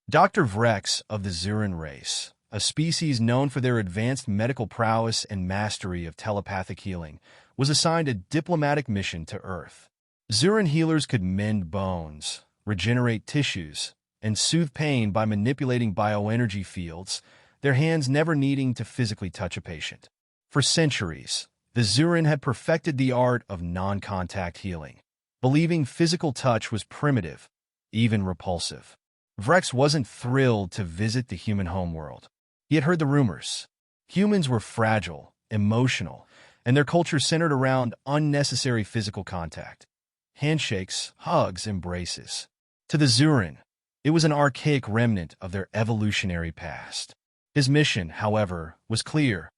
Dr. Vrex of the Zirin race, a species known for their advanced medical prowess and mastery of telepathic healing, was assigned a diplomatic mission to Earth. Xhuran healers could mend bones, regenerate tissues, and soothe pain by manipulating bioenergy fields, their hands never needing to physically touch a patient. For centuries, the Xhuran had perfected the art of non-contact healing, believing physical touch was primitive, even repulsive. Vrex wasn't thrilled to visit the human homeworld. He had heard the rumors. Humans were fragile, emotional, and their culture centered around unnecessary physical contact. Handshakes, hugs, embraces. To the Xhuran, it was an archaic remnant of their evolutionary past. His mission, however, was clear: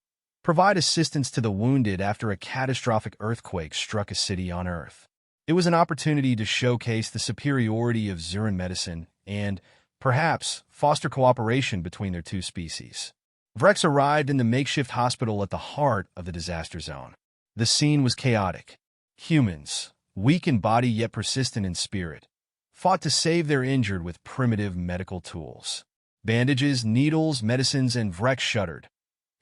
provide assistance to the wounded after a catastrophic earthquake struck a city on Earth. It was an opportunity to showcase the superiority of Xhuran medicine and, perhaps, foster cooperation between their two species. Vrex arrived in the makeshift hospital at the heart of the disaster zone. The scene was chaotic. Humans, weak in body yet persistent in spirit, fought to save their injured with primitive medical tools. Bandages, needles, medicines, and Vrex shuddered,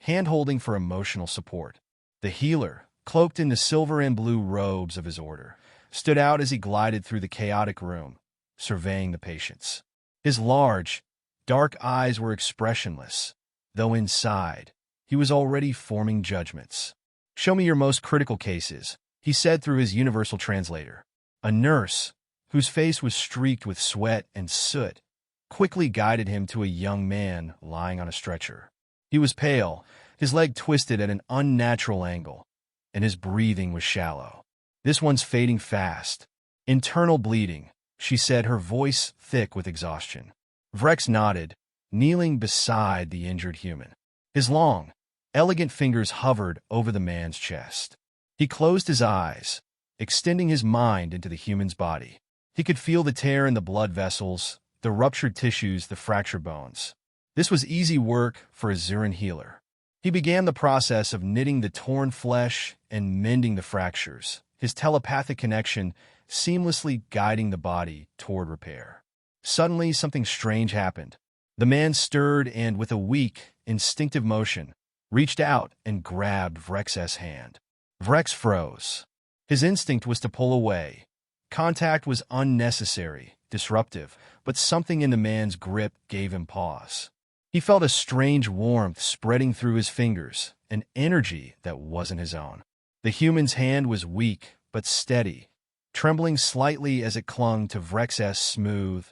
hand-holding for emotional support. The healer, cloaked in the silver and blue robes of his order, stood out as he glided through the chaotic room, surveying the patients. His large, dark eyes were expressionless, though inside, he was already forming judgments. "Show me your most critical cases," he said through his universal translator. A nurse, whose face was streaked with sweat and soot, quickly guided him to a young man lying on a stretcher. He was pale, his leg twisted at an unnatural angle, and his breathing was shallow. "This one's fading fast. Internal bleeding," she said, her voice thick with exhaustion. Vrex nodded, kneeling beside the injured human. His long, elegant fingers hovered over the man's chest. He closed his eyes, extending his mind into the human's body. He could feel the tear in the blood vessels, the ruptured tissues, the fractured bones. This was easy work for a Zirin healer. He began the process of knitting the torn flesh and mending the fractures, his telepathic connection seamlessly guiding the body toward repair. Suddenly, something strange happened. The man stirred and, with a weak, instinctive motion, reached out and grabbed Vrex's hand. Vrex froze. His instinct was to pull away. Contact was unnecessary, disruptive, but something in the man's grip gave him pause. He felt a strange warmth spreading through his fingers, an energy that wasn't his own. The human's hand was weak but steady, trembling slightly as it clung to Vrex's smooth,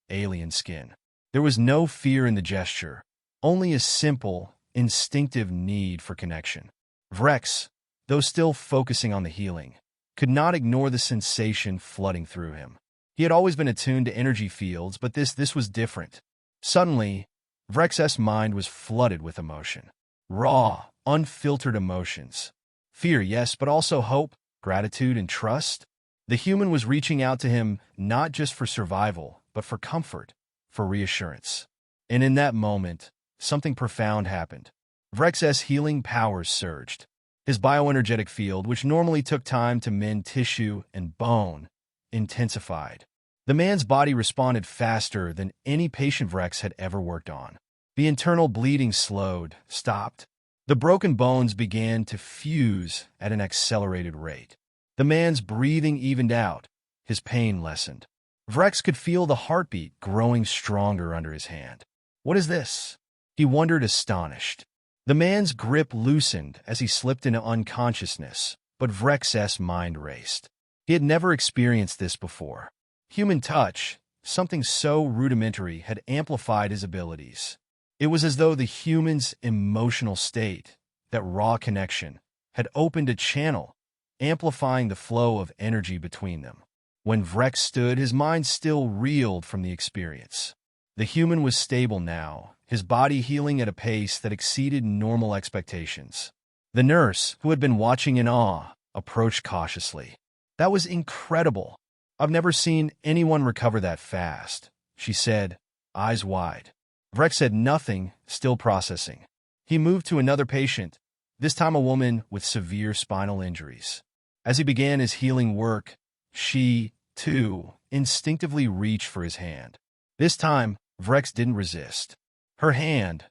alien skin. There was no fear in the gesture, only a simple, instinctive need for connection. Vrex, though still focusing on the healing, could not ignore the sensation flooding through him. He had always been attuned to energy fields, but this was different. Suddenly, Vrex's mind was flooded with emotion. Raw, unfiltered emotions. Fear, yes, but also hope, gratitude, and trust. The human was reaching out to him not just for survival, but for comfort, for reassurance. And in that moment, something profound happened. Vrex's healing powers surged. His bioenergetic field, which normally took time to mend tissue and bone, intensified. The man's body responded faster than any patient Vrex had ever worked on. The internal bleeding slowed, stopped. The broken bones began to fuse at an accelerated rate. The man's breathing evened out, his pain lessened. Vrex could feel the heartbeat growing stronger under his hand. "What is this?" he wondered, astonished. The man's grip loosened as he slipped into unconsciousness, but Vrex's mind raced. He had never experienced this before. Human touch, something so rudimentary, had amplified his abilities. It was as though the human's emotional state, that raw connection, had opened a channel, amplifying the flow of energy between them. When Vrex stood, his mind still reeled from the experience. The human was stable now, his body healing at a pace that exceeded normal expectations. The nurse, who had been watching in awe, approached cautiously. "That was incredible. I've never seen anyone recover that fast," she said, eyes wide. Vrex said nothing, still processing. He moved to another patient, this time a woman with severe spinal injuries. As he began his healing work, she, too, instinctively reached for his hand. This time, Vrex didn't resist. Her hand,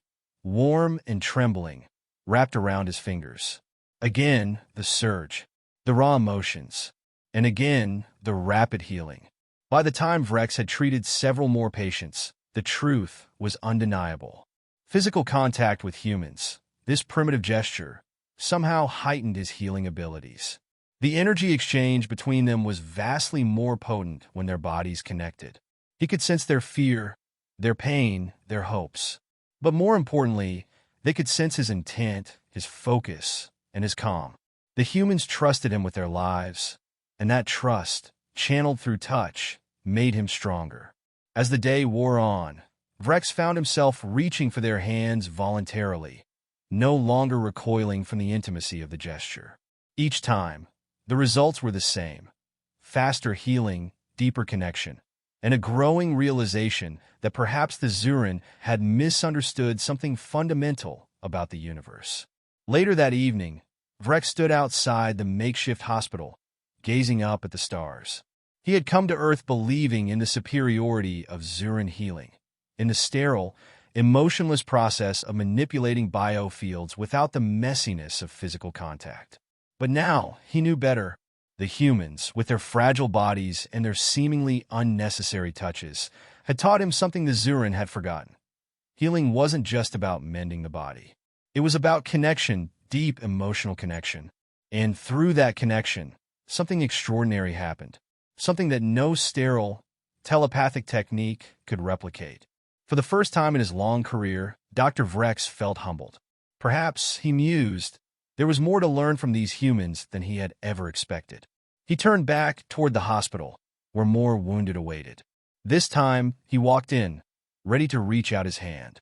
warm and trembling, wrapped around his fingers. Again, the surge, the raw emotions, and again, the rapid healing. By the time Vrex had treated several more patients, the truth was undeniable. Physical contact with humans, this primitive gesture, somehow heightened his healing abilities. The energy exchange between them was vastly more potent when their bodies connected. He could sense their fear, their pain, their hopes. But more importantly, they could sense his intent, his focus, and his calm. The humans trusted him with their lives, and that trust, channeled through touch, made him stronger. As the day wore on, Vrex found himself reaching for their hands voluntarily, no longer recoiling from the intimacy of the gesture. Each time, the results were the same: faster healing, deeper connection, and a growing realization that perhaps the Xhuran had misunderstood something fundamental about the universe. Later that evening, Vrex stood outside the makeshift hospital, gazing up at the stars. He had come to Earth believing in the superiority of Zirin healing, in the sterile, emotionless process of manipulating biofields without the messiness of physical contact. But now, he knew better. The humans, with their fragile bodies and their seemingly unnecessary touches, had taught him something the Xhuran had forgotten. Healing wasn't just about mending the body. It was about connection, deep emotional connection. And through that connection, something extraordinary happened. Something that no sterile, telepathic technique could replicate. For the first time in his long career, Dr. Vrex felt humbled. Perhaps, he mused, there was more to learn from these humans than he had ever expected. He turned back toward the hospital, where more wounded awaited. This time, he walked in, ready to reach out his hand.